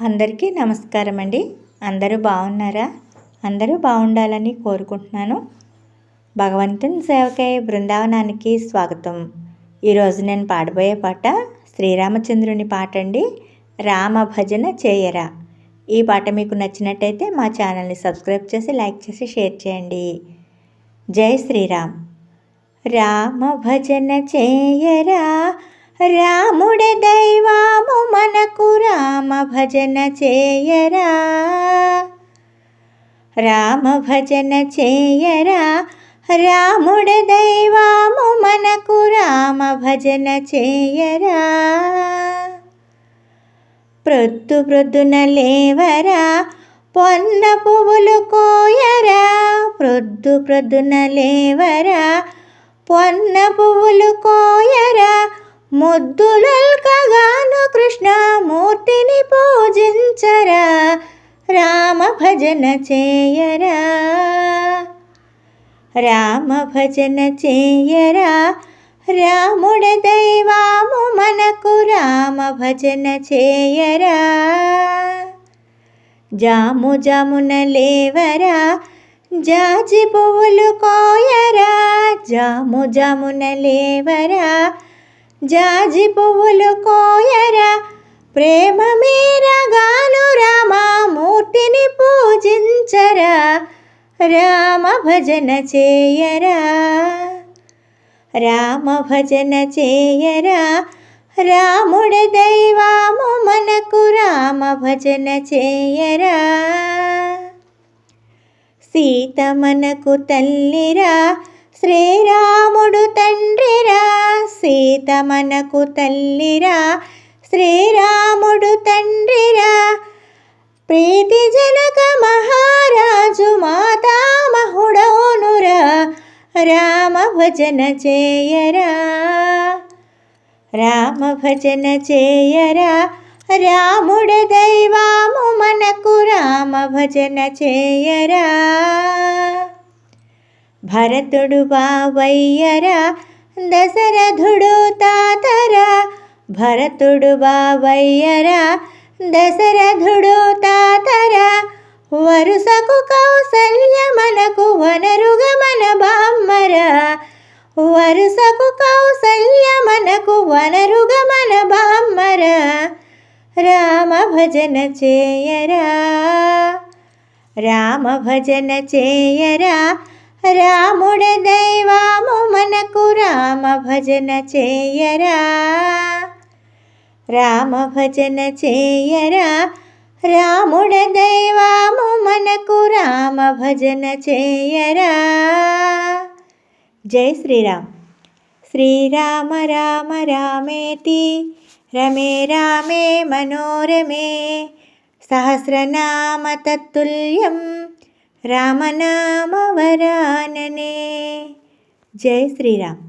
అందరికీ నమస్కారం అండి. అందరూ బాగున్నారా? అందరూ బాగుండాలని కోరుకుంటున్నాను. భగవంతుని సేవకై బృందావనానికి స్వాగతం. ఈరోజు నేను పాడబోయే పాట శ్రీరామచంద్రుని పాట అండి. రామ భజన చేయరా. ఈ పాట మీకు నచ్చినట్టయితే మా ఛానల్ని సబ్స్క్రైబ్ చేసి లైక్ చేసి షేర్ చేయండి. జై శ్రీరామ్. రామ భజన చేయరా, రాముడే దైవము మనకు రామ భజన చేయరా. రామ భజన చేయరా, రాముడే దైవము మనకు రామ భజన చేయరా. ప్రొద్దు ప్రొద్దున లేవరా, పొన్న పువ్వులు కోయరా. ప్రొద్దు ప్రొద్దున లేవరా, పొన్న పువ్వులు కోయరా. ముద్దులల్కగాను కృష్ణమూర్తిని పూజించరా. రామ భజన చేయరా. రామ భజన చేయరా, రాముడే దైవము మనకు రామ భజన చేయరా. జాము జామున లేవరా, జాజి పువ్వులు కోయరా. జాము జామున లేవరా, జాజి పువ్వులు కోయరా. ప్రేమ మీరగాను రామమూర్తిని పూజించరా. రామ భజన చేయరా. రామ భజన చేయరా, రాముడే దైవము మనకు రామ భజన చేయరా. సీత మనకు తల్లిరా, శ్రీరాముడు తండ్రిరా. సీత మనకు తల్లిరా, శ్రీరాముడు తండ్రిరా. ప్రీతి జనక మహారాజు మాతామహుడౌనురా. రామ భజన చేయరా. రామ భజన చేయరా, రాముడే దైవము మనకు రామ భజన చేయరా. భరతుడు బావయ్యరా, దశరథుడు తాతరా. భరతుడు బావయ్యరా, దశరథుడు తాతరా. వరుసకు కౌసల్య మనకు వనరుగా మన బామ్మరా. వరుసకు కౌసల్య మనకు వనరుగా మన బామ్మరా. రామ భజన చేయరా. రామ భజన చేయరా, రాముడే దైవము మనకు రామ భజన చేయరా. రామ భజన చేయరా, రాముడే దైవము మనకు రామ భజన చేయరా. జై శ్రీరామ్. శ్రీరామ రామ రామేతి రమే రామే మనోరమే. సహస్రనామ తత్తుల్యం రామనామ వరాననే. జై శ్రీరామ్.